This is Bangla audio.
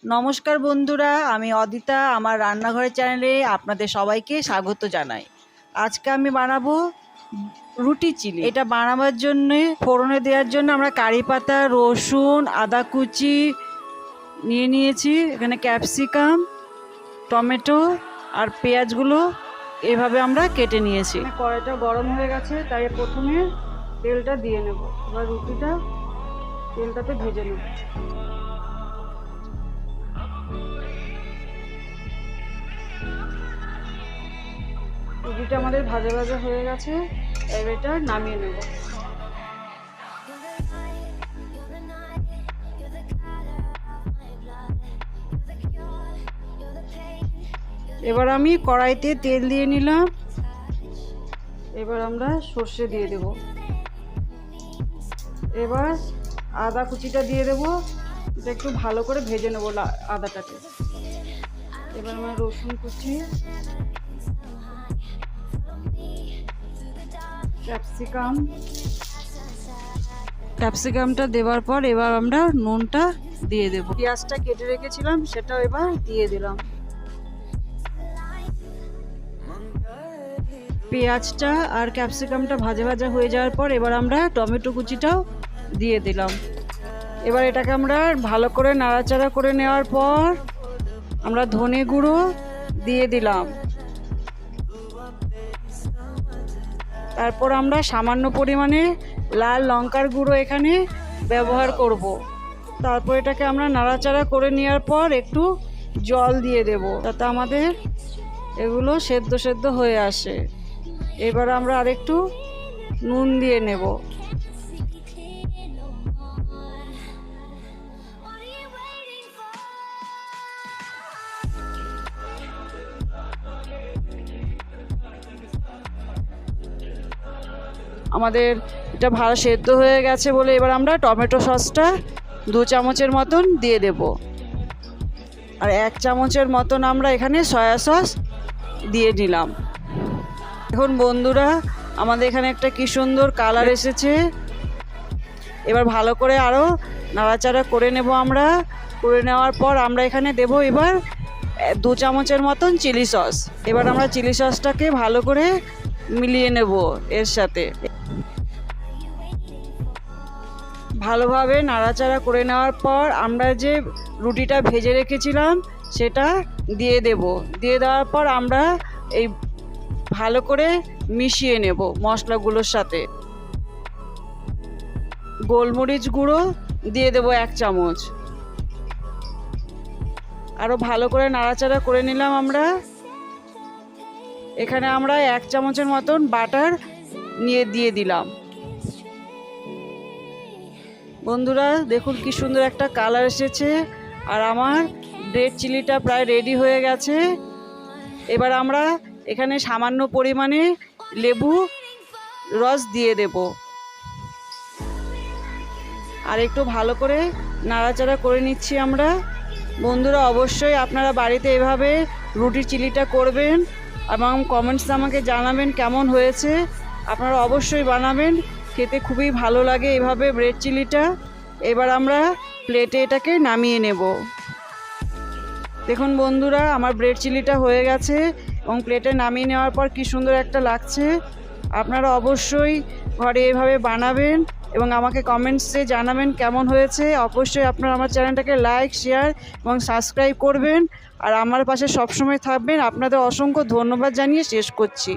নমস্কার বন্ধুরা, আমি অদিতা। আমার রান্নাঘরের চ্যানেলে আপনাদের সবাইকে স্বাগত জানাই। আজকে আমি বানাবো রুটি চিলি। এটা বানাবার জন্য ফোড়নে দেওয়ার জন্য আমরা কারি পাতা, রসুন, আদা কুচি নিয়ে নিয়েছি। এখানে ক্যাপসিকাম, টমেটো আর পেঁয়াজগুলো এভাবে আমরা কেটে নিয়েছি। কড়াইটা গরম হয়ে গেছে, তাই প্রথমে তেলটা দিয়ে নেব। এবার রুটিটা তেলটাতে ভেজে নেব। রুটিটা আমাদের ভাজা ভাজা হয়ে গেছে, এবার এটা নামিয়ে নেব। এবার আমি কড়াইতে তেল দিয়ে নিলাম। এবার আমরা সর্ষে দিয়ে দেব। এবার আদা কুচিটা দিয়ে দেব। এটা একটু ভালো করে ভেজে নেব আদাটাকে। এবার আমরা রসুন কুচি, ক্যাপসিকামটা দেওয়ার পর এবার আমরা নুনটা দিয়ে দেব। পেঁয়াজটা কেটে রেখেছিলাম সেটাও এবার দিয়ে দিলাম। পেঁয়াজটা আর ক্যাপসিকামটা ভাজা ভাজা হয়ে যাওয়ার পর এবার আমরা টমেটো কুচিটাও দিয়ে দিলাম। এবার এটাকে আমরা ভালো করে নাড়াচাড়া করে নেওয়ার পর আমরা ধনে গুঁড়ো দিয়ে দিলাম। তারপর আমরা সামান্য পরিমাণে লাল লঙ্কার গুঁড়ো এখানে ব্যবহার করব। তারপর এটাকে আমরা নাড়াচাড়া করে নেওয়ার পর একটু জল দিয়ে দেব, যাতে আমাদের এগুলো সেদ্ধ সেদ্ধ হয়ে আসে। এবার আমরা আরেকটু নুন দিয়ে নেব। আমাদের এটা ভালো সেদ্ধ হয়ে গেছে বলে এবার আমরা টমেটো সসটা 2 চামচের মতন দিয়ে দেব। আর 1 চামচের মতন আমরা এখানে সয়া সস দিয়ে নিলাম। এখন বন্ধুরা, আমাদের এখানে একটা কি সুন্দর কালার এসেছে। এবার ভালো করে আরও নাড়াচাড়া করে নেব। আমরা করে নেওয়ার পর আমরা এখানে দেব এবার 2 চামচের মতন চিলি সস। এবার আমরা চিলি সসটাকে ভালো করে মিলিয়ে নেব এর সাথে। ভালোভাবে নাড়াচাড়া করে নেওয়ার পর আমরা যে রুটিটা ভেজে রেখেছিলাম সেটা দিয়ে দেব। দিয়ে দেওয়ার পর আমরা এই ভালো করে মিশিয়ে নেব মশলাগুলোর সাথে। গোলমরিচ গুঁড়ো দিয়ে দেব 1 চামচ। আরও ভালো করে নাড়াচাড়া করে নিলাম আমরা। এখানে আমরা 1 চামচের মতন বাটার দিয়ে দিলাম। বন্ধুরা দেখুন কি সুন্দর একটা কালার এসেছে। আর আমার ব্রেড চিলিটা প্রায় রেডি হয়ে গেছে। এবার আমরা এখানে সামান্য পরিমাণে লেবু রস দিয়ে দেব। আর একটু ভালো করে নাড়াচাড়া করে নিচ্ছি আমরা। বন্ধুরা অবশ্যই আপনারা বাড়িতে এভাবে রুটি চিলিটা করবেন এবং কমেন্টসে আমাকে জানাবেন কেমন হয়েছে। আপনারা অবশ্যই বানাবেন, খেতে খুবই ভালো লাগে এভাবে ব্রেড চিলিটা। এবার আমরা প্লেটে এটাকে নামিয়ে নেব। দেখুন বন্ধুরা, আমার ব্রেড চিলিটা হয়ে গেছে এবং প্লেটে নামিয়ে নেওয়ার পর কি সুন্দর একটা লাগছে। আপনারা অবশ্যই ঘরে এভাবে বানাবেন এবং আমাকে কমেন্টসে জানাবেন কেমন হয়েছে। অবশ্যই আপনারা আমার চ্যানেলটাকে লাইক, শেয়ার এবং সাবস্ক্রাইব করবেন আর আমার পাশে সবসময় থাকবেন। আপনাদের অসংখ্য ধন্যবাদ জানিয়ে শেষ করছি।